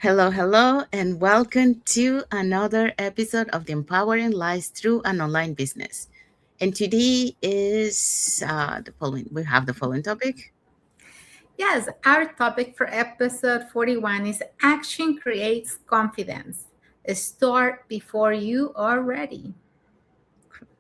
Hello, hello, and welcome to another episode of the Empowering Lives Through an Online Business. And today is the following. We have the following topic. Yes, our topic for episode 41 is Action Creates Confidence. Start before you are ready.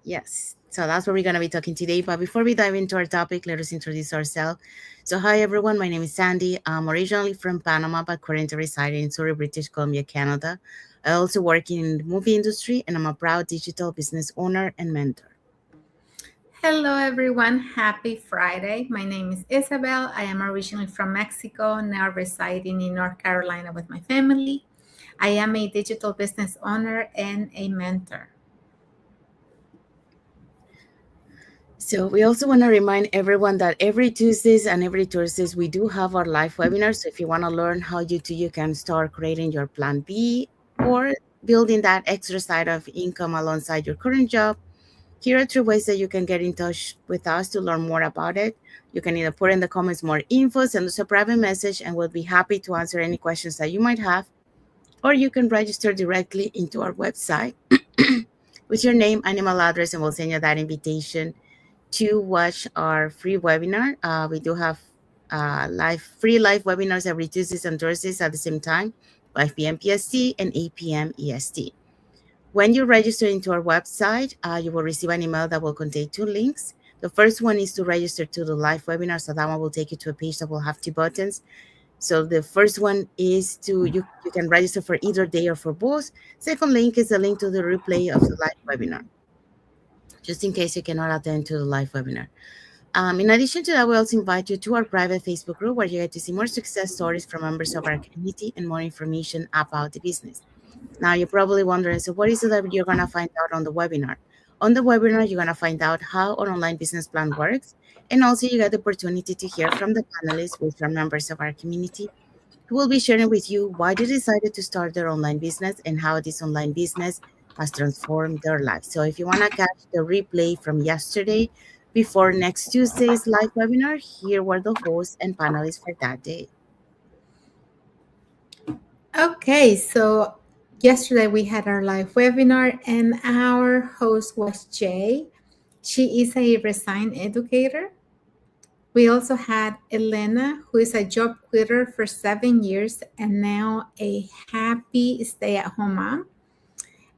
Yes, so that's what we're going to be talking today. But before we dive into our topic, let us introduce ourselves. So, hi everyone, my name is Sandy. I'm originally from Panama, but currently residing in Surrey, British Columbia, Canada. I also work in the movie industry, and I'm a proud digital business owner and mentor. Hello, everyone. Happy Friday. My name is Isabel. I am originally from Mexico, now residing in North Carolina with my family. I am a digital business owner and a mentor. So we also want to remind everyone that every Tuesdays and every Thursdays we do have our live webinars. So if you want to learn how you can start creating your plan B or building that extra side of income alongside your current job, here are three ways that you can get in touch with us to learn more about it. You can either put in the comments more info, send us a private message, and we'll be happy to answer any questions that you might have. Or you can register directly into our website with your name and email address, and we'll send you that invitation to watch our free webinar. We do have free live webinars every Tuesdays and Thursdays at the same time, 5 p.m. PST and 8 p.m. EST. When you register into our website, you will receive an email that will contain two links. The first one is to register to the live webinar, so that one will take you to a page that will have two buttons. So the first one is you can register for either day or for both. Second link is a link to the replay of the live webinar, just in case you cannot attend to the live webinar. In addition to that, we also invite you to our private Facebook group where you get to see more success stories from members of our community and more information about the business. Now, you're probably wondering, so what is it that you're going to find out on the webinar? On the webinar, you're going to find out how an online business plan works. And also, you get the opportunity to hear from the panelists, which are members of our community, who will be sharing with you why they decided to start their online business and how this online business has transformed their lives. So if you want to catch the replay from yesterday before next Tuesday's live webinar, here were the hosts and panelists for that day. Okay, so yesterday we had our live webinar, and our host was Jay. She is a resigned educator. We also had Elena, who is a job quitter for 7 years and now a happy stay at home mom.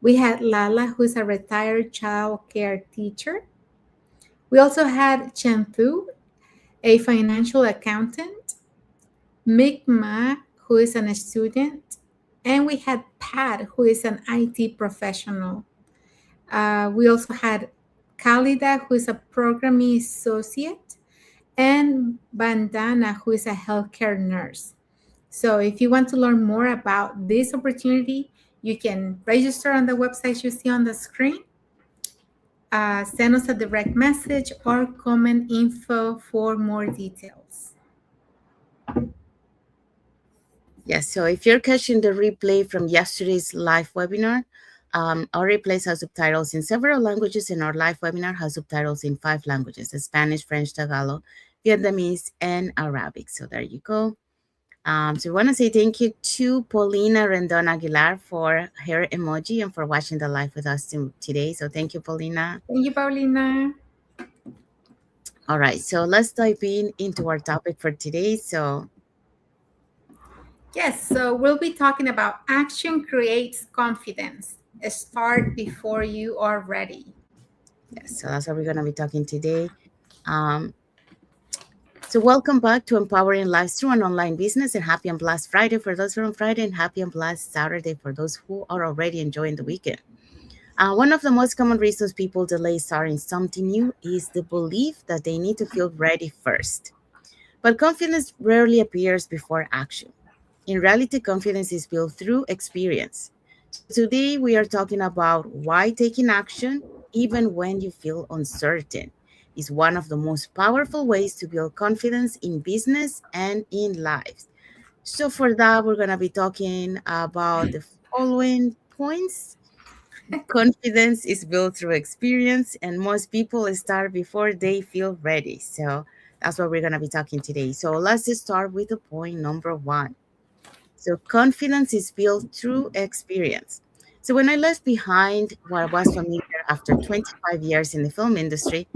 We had Lala, who is a retired child care teacher. We also had Chanthu, a financial accountant, Mikma, who is a student, and we had Pat, who is an IT professional. We also had Khalida, who is a programming associate, and Bandana, who is a healthcare nurse. So if you want to learn more about this opportunity, you can register on the website you see on the screen. Send us a direct message or comment info for more details. Yes, so if you're catching the replay from yesterday's live webinar, our replays have subtitles in several languages, and our live webinar has subtitles in 5 languages: Spanish, French, Tagalog, Vietnamese, and Arabic. So there you go. So we want to say thank you to Paulina Rendon Aguilar for her emoji and for watching the live with us today. So thank you, Paulina. Thank you, Paulina. All right, so let's dive in into our topic for today. So Yes, so we'll be talking about action creates confidence. Start before you are ready. yes, so that's what we're going to be talking today. Um, So welcome back to Empowering Lives Through an Online Business, and happy and blessed Friday for those who are on Friday, and happy and blessed Saturday for those who are already enjoying the weekend. One of the most common reasons people delay starting something new is the belief that they need to feel ready first. But confidence rarely appears before action. In reality, confidence is built through experience. So today we are talking about why taking action, even when you feel uncertain, is one of the most powerful ways to build confidence in business and in life. So for that, we're going to be talking about the following points. Confidence is built through experience, and most people start before they feel ready. So that's what we're going to be talking today. So let's just start with the point number one. So confidence is built through experience. So when I left behind what was familiar after 25 years in the film industry,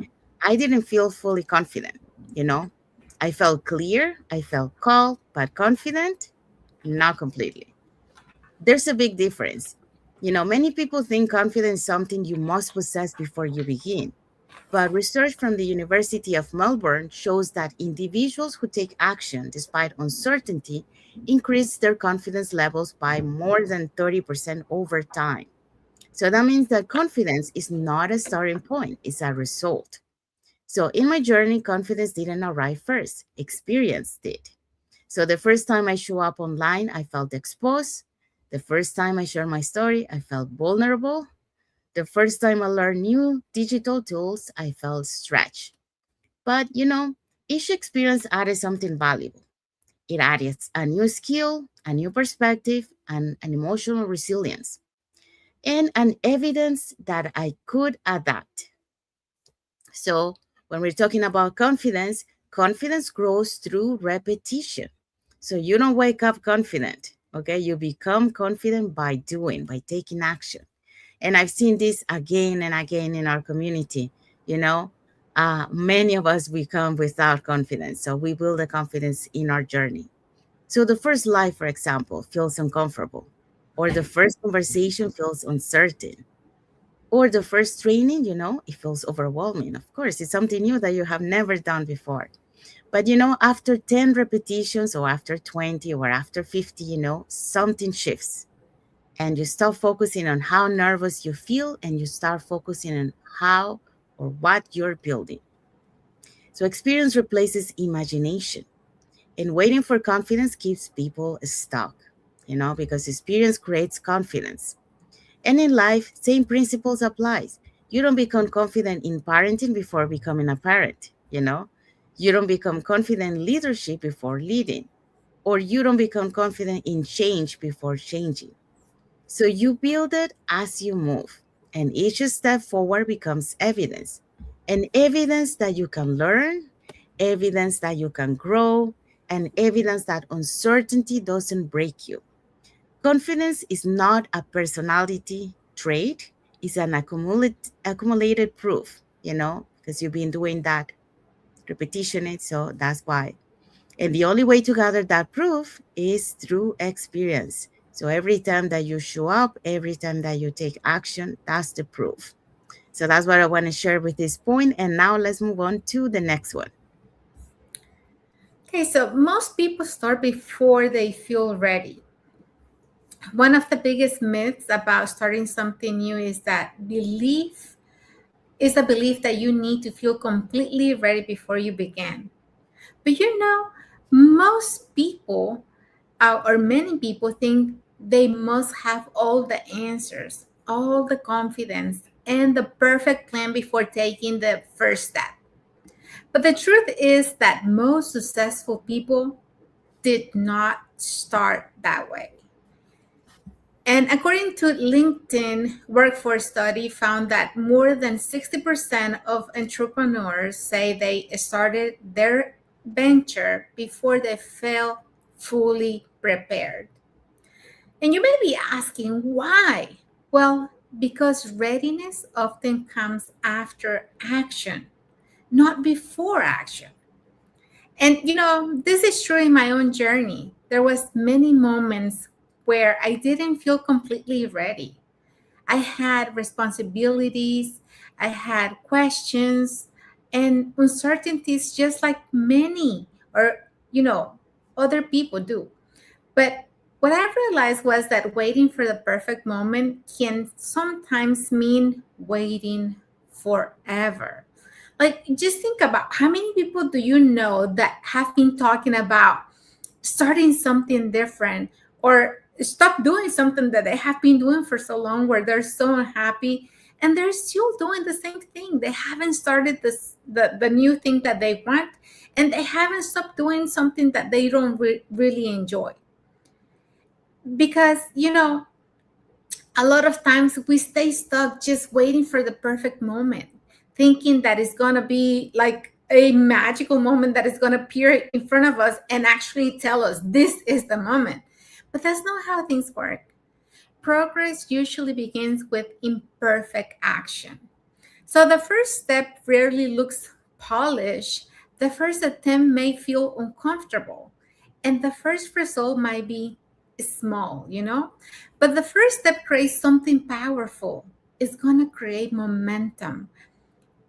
I didn't feel fully confident, you know. I felt clear, I felt calm, but confident, not completely. There's a big difference. Many people think confidence is something you must possess before you begin. But research from the University of Melbourne shows that individuals who take action despite uncertainty increase their confidence levels by more than 30% over time. So that means that confidence is not a starting point, it's a result. So in my journey, confidence didn't arrive first, experience did. So the first time I show up online, I felt exposed. The first time I share my story, I felt vulnerable. The first time I learned new digital tools, I felt stretched. But each experience added something valuable. It added a new skill, a new perspective, and an emotional resilience, and an evidence that I could adapt. So, when we're talking about confidence, confidence grows through repetition. So, you don't wake up confident, okay? You become confident by doing, by taking action. And I've seen this again and again in our community. You know, many of us we come without confidence, so we build the confidence in our journey. So the first life, for example, feels uncomfortable, or the first conversation feels uncertain, or the first training, it feels overwhelming. Of course, it's something new that you have never done before. But after 10 repetitions, or after 20, or after 50, something shifts, and you stop focusing on how nervous you feel, and you start focusing on how or what you're building. So experience replaces imagination, and waiting for confidence keeps people stuck, because experience creates confidence. And in life, same principles applies. You don't become confident in parenting before becoming a parent. You don't become confident in leadership before leading, or you don't become confident in change before changing. So you build it as you move, and each step forward becomes evidence, and evidence that you can learn, evidence that you can grow, and evidence that uncertainty doesn't break you. Confidence is not a personality trait, it's an accumulated proof, because you've been doing that repetition, it, so that's why. And the only way to gather that proof is through experience. So every time that you show up, every time that you take action, that's the proof. So that's what I want to share with this point. And now let's move on to the next one. Okay, so most people start before they feel ready. One of the biggest myths about starting something new is that belief is a belief that you need to feel completely ready before you begin. But most people or many people think they must have all the answers, all the confidence, and the perfect plan before taking the first step. But the truth is that most successful people did not start that way. And according to LinkedIn workforce study found that more than 60% of entrepreneurs say they started their venture before they felt fully prepared. And you may be asking why? Well, because readiness often comes after action, not before action. And this is true in my own journey. There was many moments where I didn't feel completely ready. I had responsibilities, I had questions and uncertainties just like many or other people do. But what I realized was that waiting for the perfect moment can sometimes mean waiting forever. Like, just think about how many people do you know that have been talking about starting something different or stop doing something that they have been doing for so long where they're so unhappy and they're still doing the same thing. They haven't started the new thing that they want, and they haven't stopped doing something that they don't really enjoy. Because a lot of times we stay stuck just waiting for the perfect moment, thinking that it's going to be like a magical moment that is going to appear in front of us and actually tell us this is the moment. But that's not how things work. Progress usually begins with imperfect action. So the first step rarely looks polished. The first attempt may feel uncomfortable, and the first result might be small, But the first step creates something powerful. It's going to create momentum.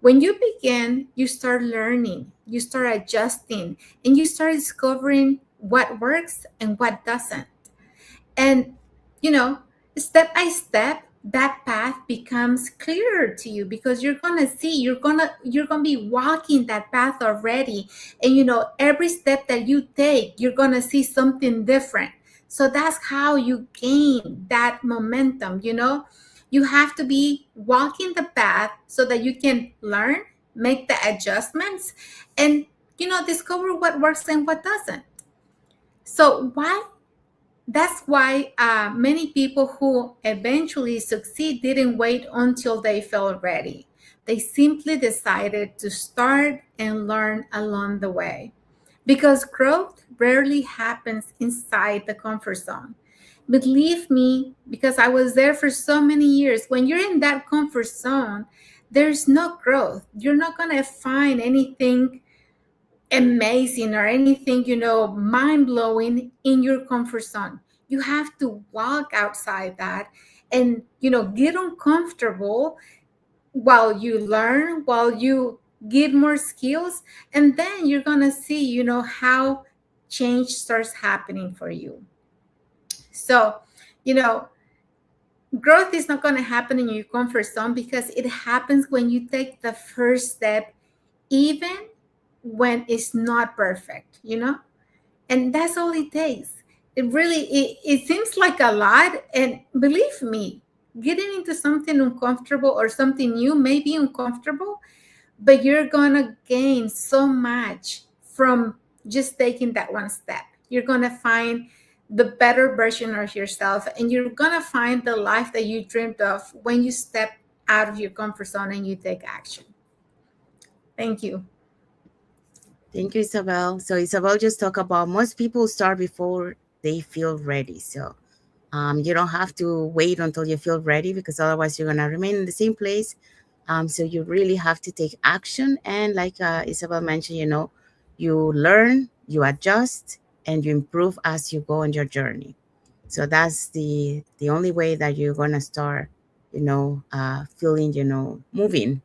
When you begin, you start learning, you start adjusting, and you start discovering what works and what doesn't. And, you know, step by step, that path becomes clearer to you because you're going to see, you're going to be walking that path already. And, every step that you take, you're going to see something different. So that's how you gain that momentum, You have to be walking the path so that you can learn, make the adjustments, and, discover what works and what doesn't. So why that's why many people who eventually succeed didn't wait until they felt ready. They simply decided to start and learn along the way. Because growth rarely happens inside the comfort zone. Believe me, because I was there for so many years, when you're in that comfort zone, there's no growth. You're not going to find anything amazing or anything, mind blowing in your comfort zone. You have to walk outside that and, get uncomfortable while you learn, while you get more skills. And then you're going to see, how change starts happening for you. So, you know, growth is not going to happen in your comfort zone because it happens when you take the first step, even when it's not perfect. And that's all it takes. It seems like a lot, and believe me, getting into something uncomfortable or something new may be uncomfortable, but you're gonna gain so much from just taking that one step. You're gonna find the better version of yourself, and you're gonna find the life that you dreamed of when you step out of your comfort zone and you take action. Thank you. Thank you, Isabel. So Isabel just talked about most people start before they feel ready. So you don't have to wait until you feel ready because otherwise you're gonna remain in the same place. So you really have to take action. And like Isabel mentioned, you learn, you adjust, and you improve as you go on your journey. So that's the only way that you're gonna start, feeling, moving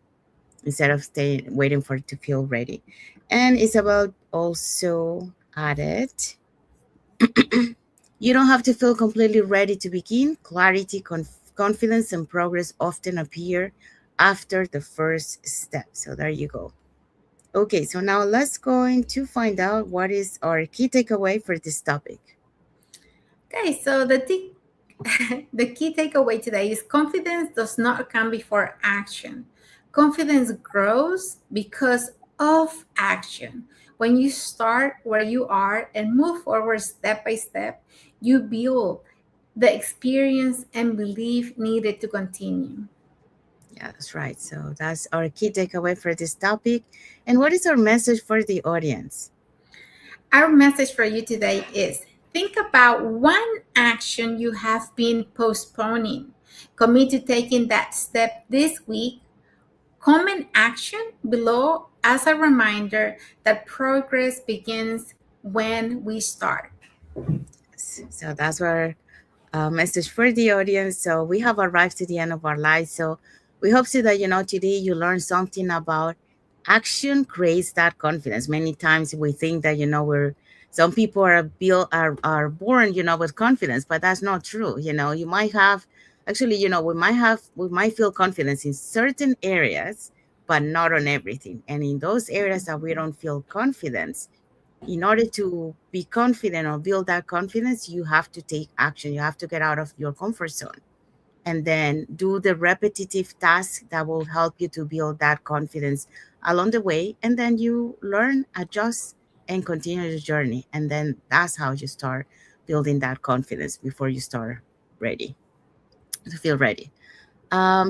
instead of staying waiting for it to feel ready. And Isabel also added, you don't have to feel completely ready to begin. Clarity, confidence, and progress often appear after the first step. So there you go. Okay, so now let's go to find out what is our key takeaway for this topic. Okay, so the key takeaway today is confidence does not come before action. Confidence grows because of action. When you start where you are and move forward step by step, you build the experience and belief needed to continue. Yeah, that's right. So that's our key takeaway for this topic. And what is our message for the audience? Our message for you today is think about one action you have been postponing. Commit to taking that step this week. Comment action below as a reminder that progress begins when we start. So that's our message for the audience. So we have arrived to the end of our life. So we hope so that today you learned something about action creates that confidence. Many times we think that we're some people are built are born with confidence, but that's not true. You might have actually we might feel confidence in certain areas, but not on everything. And in those areas that we don't feel confidence, in order to be confident or build that confidence, you have to take action. You have to get out of your comfort zone and then do the repetitive tasks that will help you to build that confidence along the way. And then you learn, adjust, and continue the journey. And then that's how you start building that confidence before you start ready to feel ready.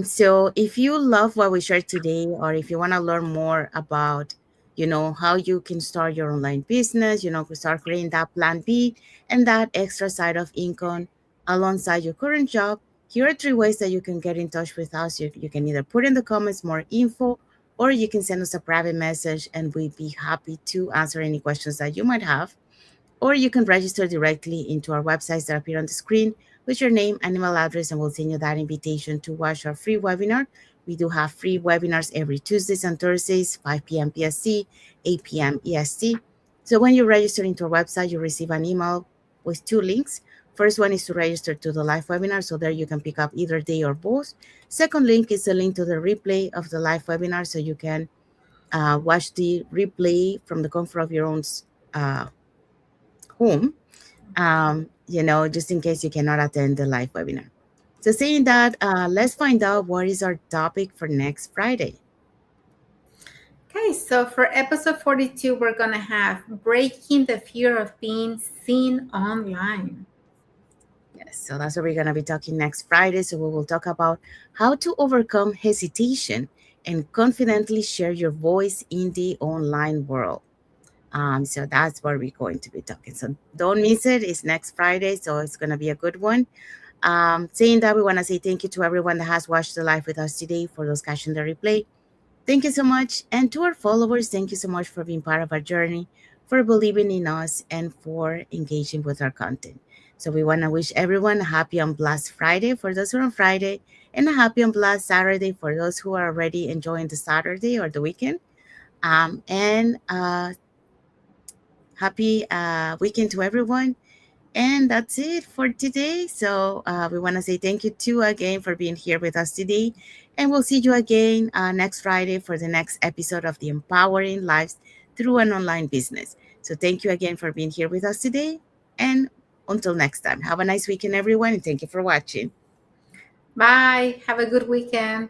So if you love what we shared today, or if you want to learn more about how you can start your online business, start creating that plan B and that extra side of income alongside your current job. Here are three ways that you can get in touch with us. You can either put in the comments more info, or you can send us a private message and we'd be happy to answer any questions that you might have. Or you can register directly into our websites that appear on the screen with your name and email address, and we'll send you that invitation to watch our free webinar. We do have free webinars every Tuesdays and Thursdays, 5 p.m. PST, 8 p.m. EST. So when you register into our website, you receive an email with two links. First one is to register to the live webinar, so there you can pick up either day or both. Second link is a link to the replay of the live webinar, so you can watch the replay from the comfort of your own uh, home, just in case you cannot attend the live webinar. So saying that, let's find out what is our topic for next Friday. Okay, so for episode 42, we're going to have breaking the fear of being seen online. Yes, so that's what we're going to be talking next Friday. So we will talk about how to overcome hesitation and confidently share your voice in the online world. So that's what we're going to be talking. So don't miss it. It's next Friday, so it's going to be a good one. Saying that, we want to say thank you to everyone that has watched the live with us today. For those catching the replay, thank you so much. And to our followers, thank you so much for being part of our journey, for believing in us, and for engaging with our content. So we want to wish everyone a happy and blessed Friday for those who are on Friday, and a happy and blessed Saturday for those who are already enjoying the Saturday or the weekend. And happy weekend to everyone. And that's it for today. So we want to say thank you to again for being here with us today. And we'll see you again next Friday for the next episode of the Empowering Lives Through an Online Business. So thank you again for being here with us today. And until next time, have a nice weekend, everyone. And thank you for watching. Bye. Have a good weekend.